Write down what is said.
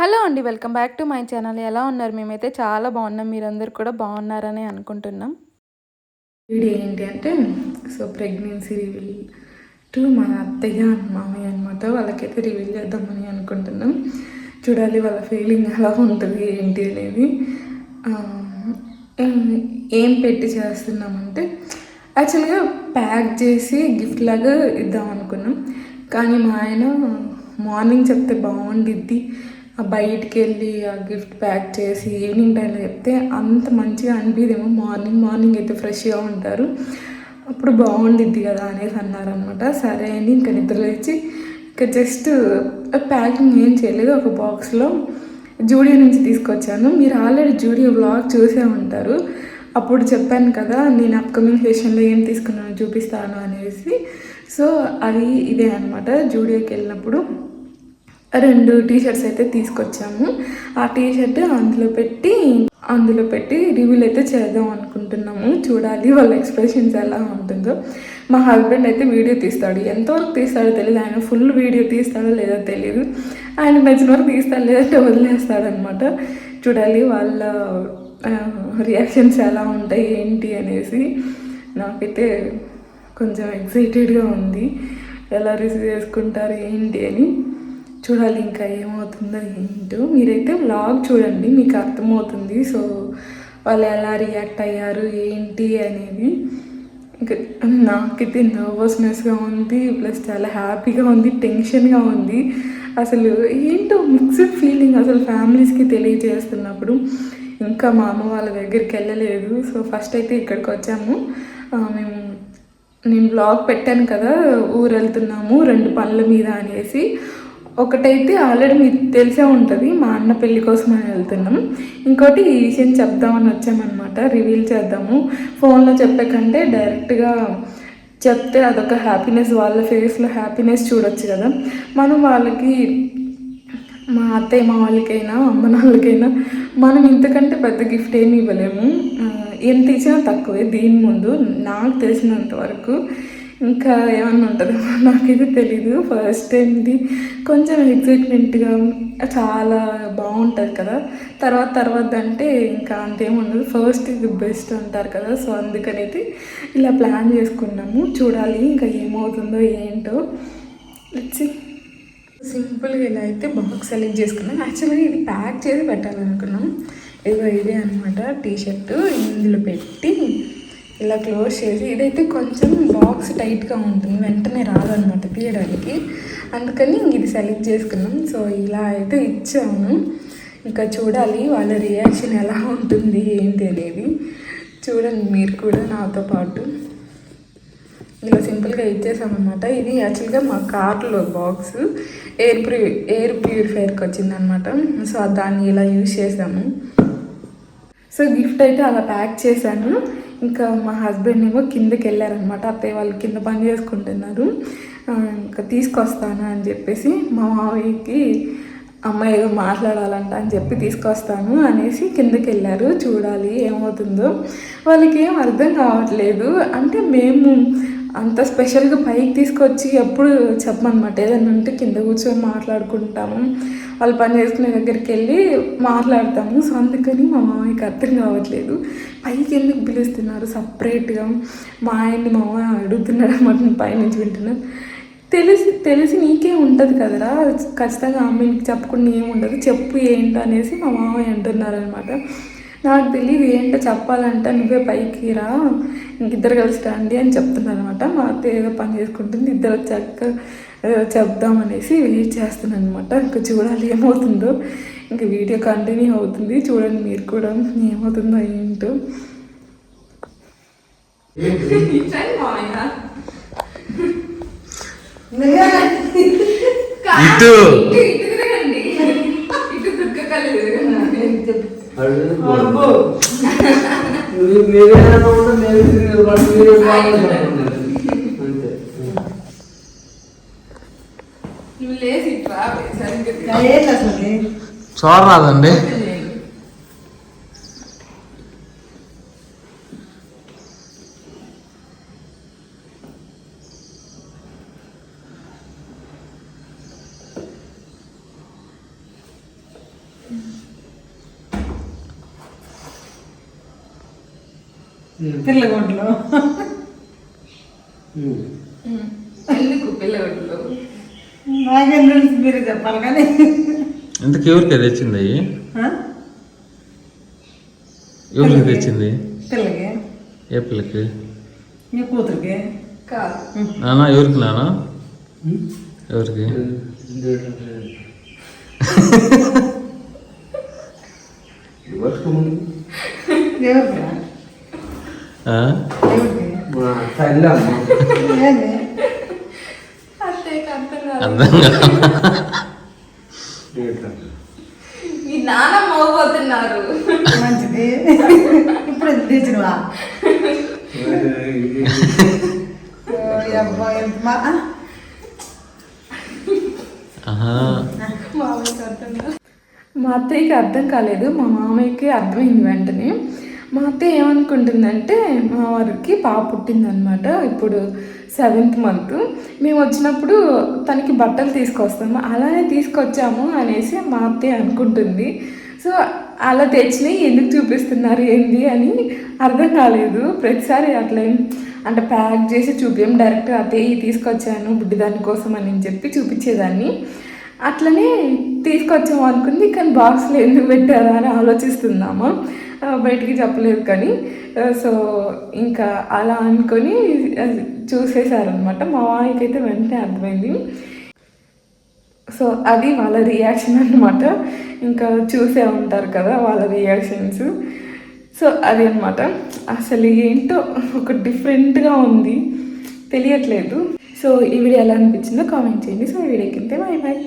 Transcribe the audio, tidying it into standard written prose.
Hello అండి. Welcome back to my channel. ఎలా ఉన్నారు? మేమైతే చాలా బాగున్నాం. మీరందరూ కూడా బాగున్నారని అనుకుంటున్నాం. వీడియో ఏంటి అంటే ప్రెగ్నెన్సీ రివీల్ టు మా అత్తయ్య మామయ్య అనమాట. వాళ్ళకైతే రివీల్ చేద్దామని అనుకుంటున్నాం. చూడాలి వాళ్ళ ఫీలింగ్ ఎలా ఉంటుంది ఏంటి అనేది. ఏం పెట్టి చేస్తున్నామంటే యాక్చువల్గా ప్యాక్ చేసి గిఫ్ట్ లాగా ఇద్దాం అనుకున్నాం. కానీ మా ఆయన మార్నింగ్ చెప్తే బాగుండిద్ది, బయటికి వెళ్ళి ఆ గిఫ్ట్ ప్యాక్ చేసి ఈవినింగ్ టైంలో చెప్తే అంత మంచిగా అనిపిదేమో, మార్నింగ్ అయితే ఫ్రెష్గా ఉంటారు, అప్పుడు బాగుండిద్ది కదా అనేసి అన్నారనమాట. సరే అని ఇంకా నిద్ర లేచి ఇంకా జస్ట్ ప్యాకింగ్ ఏం చేయలేదు. ఒక బాక్స్లో జూడియో నుంచి తీసుకొచ్చాను. మీరు ఆల్రెడీ జూడియో వ్లాగ్ చూసే ఉంటారు. అప్పుడు చెప్పాను కదా నేను అప్కమింగ్ సెషన్లో ఏం తీసుకున్నాను చూపిస్తాను అనేసి. సో అది ఇదే అనమాట. జూడియోకి వెళ్ళినప్పుడు 2 టీషర్ట్స్ అయితే తీసుకొచ్చాము. ఆ టీషర్ట్ అందులో పెట్టి రివ్యూలు అయితే చేద్దాం అనుకుంటున్నాము. చూడాలి వాళ్ళ ఎక్స్ప్రెషన్స్ ఎలా ఉంటుందో. మా హస్బెండ్ అయితే వీడియో తీస్తాడు. ఎంతవరకు తీస్తాడో తెలియదు. ఆయన ఫుల్ వీడియో తీస్తాడో లేదో తెలియదు. ఆయన నచ్చిన వరకు తీస్తాడు, లేదంటే వదిలేస్తాడనమాట. చూడాలి వాళ్ళ రియాక్షన్స్ ఎలా ఉంటాయి ఏంటి అనేసి. నాకైతే కొంచెం ఎక్సైటెడ్గా ఉంది, ఎలా రిసీవ్ చేసుకుంటారు ఏంటి అని. చూడాలి ఇంకా ఏమవుతుందో ఏంటో. మీరైతే వ్లాగ్ చూడండి, మీకు అర్థమవుతుంది. సో వాళ్ళు ఎలా రియాక్ట్ అయ్యారు ఏంటి అనేది. ఇంకా నాకైతే నర్వస్నెస్గా ఉంది, ప్లస్ చాలా హ్యాపీగా ఉంది, టెన్షన్గా ఉంది. అసలు ఏంటో మిక్స్డ్ ఫీలింగ్ అసలు ఫ్యామిలీస్కి తెలియజేస్తున్నప్పుడు. ఇంకా మా అమ్మ వాళ్ళ దగ్గరికి వెళ్ళలేదు. సో ఫస్ట్ అయితే ఇక్కడికి వచ్చాము. నేను బ్లాగ్ పెట్టాను కదా, ఊరు వెళ్తున్నాము 2 పనుల మీద అనేసి. ఒకటైతే ఆల్రెడీ మీకు తెలిసే ఉంటుంది, మా అన్న పెళ్ళి కోసం అని వెళ్తున్నాం. ఇంకోటి ఈ విషయం చెప్దామని వచ్చామన్నమాట, రివీల్ చేద్దాము. ఫోన్లో చెప్పే కంటే డైరెక్ట్గా చెప్తే అదొక హ్యాపీనెస్, వాళ్ళ ఫేస్లో హ్యాపీనెస్ చూడొచ్చు కదా. మనం వాళ్ళకి, మా అత్తయ్య మా వాళ్ళకైనా అమ్మ నాన్నలకైనా మనం ఇంతకంటే పెద్ద గిఫ్ట్ ఏమి ఇవ్వలేము. ఎంత ఇచ్చినా తక్కువే దీని ముందు, నాకు తెలిసినంత వరకు. ఇంకా ఏమన్నా ఉంటుందేమో నాకైతే తెలీదు. ఫస్ట్ టైంది కొంచెం ఎగ్జైట్మెంట్గా చాలా బాగుంటుంది కదా. తర్వాత అంటే ఇంకా అంతేముండదు. ఫస్ట్ ఇది బెస్ట్ అంటారు కదా. సో అందుకనైతే ఇలా ప్లాన్ చేసుకున్నాము. చూడాలి ఇంకా ఏమవుతుందో ఏంటో. వచ్చి సింపుల్గా ఇలా అయితే బాక్స్ సెలెక్ట్ చేసుకున్నాం. యాక్చువల్గా ఇది ప్యాక్ చేసి పెట్టాలనుకున్నాం. ఇదే అనమాట టీషర్ట్. ఇందులో పెట్టి ఇలా క్లోజ్ చేసి, ఇదైతే కొంచెం బాక్స్ టైట్గా ఉంటుంది, వెంటనే రాదనమాట తీయడానికి. అందుకని ఇది సెలెక్ట్ చేసుకున్నాం. సో ఇలా అయితే ఇచ్చాము. ఇంకా చూడాలి వాళ్ళ రియాక్షన్ ఎలా ఉంటుంది ఏంటి అనేది. చూడండి మీరు కూడా నాతో పాటు. ఇలా సింపుల్గా ఇచ్చేసామన్నమాట. ఇది యాక్చువల్గా మా కార్లో బాక్స్ ఎయిర్ ప్యూరిఫైర్కి వచ్చిందనమాట. సో దాన్ని ఇలా యూజ్ చేసాము. సో గిఫ్ట్ అయితే అలా ప్యాక్ చేశాను. ఇంకా మా హస్బెండ్ ఏమో కిందకి వెళ్ళారనమాట. అత్తయ్య వాళ్ళు కింద పని చేసుకుంటున్నారు. ఇంకా తీసుకొస్తాను అని చెప్పేసి, మా మావయ్యకి అమ్మ ఏదో మాట్లాడాలంట అని చెప్పి తీసుకొస్తాను అనేసి కిందకి వెళ్ళారు. చూడాలి ఏమవుతుందో. వాళ్ళకి ఏం అర్థం కావట్లేదు. అంటే మేము అంత స్పెషల్గా పైకి తీసుకొచ్చి ఎప్పుడు చెప్పమన్నమాట. ఏదైనా ఉంటే కింద కూర్చొని మాట్లాడుకుంటాము, వాళ్ళు పని చేసుకునే దగ్గరికి వెళ్ళి మాట్లాడతాము. సో అందుకని మా మామయ్యకి అర్థం కావట్లేదు, పైకి ఎందుకు పిలుస్తున్నారు సపరేట్గా. మా ఆయన్ని మా మామయ్య అడుగుతున్నాడు అన్నమాట, పైనుంచి వింటున్నాను. తెలిసి నీకే ఉంటుంది కదరా, ఖచ్చితంగా అమ్మాయికి చెప్పకుండా ఏముండదు, చెప్పు ఏంటో అనేసి మా మామయ్య అంటున్నారనమాట. నాకు తెలియదు ఏంటో చెప్పాలంటే, నువ్వే పైకి రా, ఇంకిద్దరు కలిసి రండి అని చెప్తున్నారు అనమాట. మా అత్త ఏదో పని చేసుకుంటుంది, ఇద్దరు వచ్చాక చెప్దామనేసి వెయిట్ చేస్తున్నాను అనమాట. ఇంకా చూడాలి ఏమవుతుందో. ఇంకా వీడియో కంటిన్యూ అవుతుంది, చూడండి మీరు కూడా ఏమవుతుందో ఏంటో. చూడరాదండి. పిల్లగొడ్లు ఎందుకు పిల్లగొడ్లు నాకేం తెలుసు, మీరు చెప్పాలి కానీ. ఇంతకు ఎవరికి తెచ్చింది అయ్యి? ఎవరికి తెచ్చింది? పిల్లకి. ఏ పిల్లకి? మీ కూతురికి. నానా ఎవరికి? నానా ఎవరికి? ఎవరికి? అర్థం మీ నాన్న మోగపోతున్నారు. మంచిది. ఇప్పుడు ఎంత తెచ్చినవా? మా అత్తయ్యకి అర్థం కాలేదు, మా మామయ్యకి అర్థమైంది వెంటనే. మా అత్తయ్య ఏమనుకుంటుందంటే మా వారికి పాప పుట్టిందనమాట, ఇప్పుడు 7th month. మేము వచ్చినప్పుడు తనకి బట్టలు తీసుకొస్తాము, అలానే తీసుకొచ్చాము అనేసి మా అత్తయ్య అనుకుంటుంది. సో అలా తెచ్చినవి ఎందుకు చూపిస్తున్నారు ఏంది అని అర్థం కాలేదు. ప్రతిసారి అట్లా అంటే ప్యాక్ చేసి చూపించాం, డైరెక్ట్గా అత్తయ్య తీసుకొచ్చాను బుడ్డిదాని కోసం అని చెప్పి చూపించేదాన్ని. అట్లనే తీసుకొచ్చాము అనుకుంది, కానీ బాక్స్లో ఎందుకు పెట్టారా అని ఆలోచిస్తున్నాము. బయటికి చెప్పలేదు కానీ. సో ఇంకా అలా అనుకొని చూసేశారనమాట. మా వాయికి అయితే వెంటనే అర్థమైంది. సో అది వాళ్ళ రియాక్షన్ అనమాట. ఇంకా చూసే ఉంటారు కదా వాళ్ళ రియాక్షన్స్. సో అది అనమాట. అసలు ఏంటో ఒక డిఫరెంట్గా ఉంది, తెలియట్లేదు. సో ఈ వీడియో ఎలా అనిపించిందో కామెంట్ చేయండి. సో ఈ వీడియోకి బాయ్ బాయ్.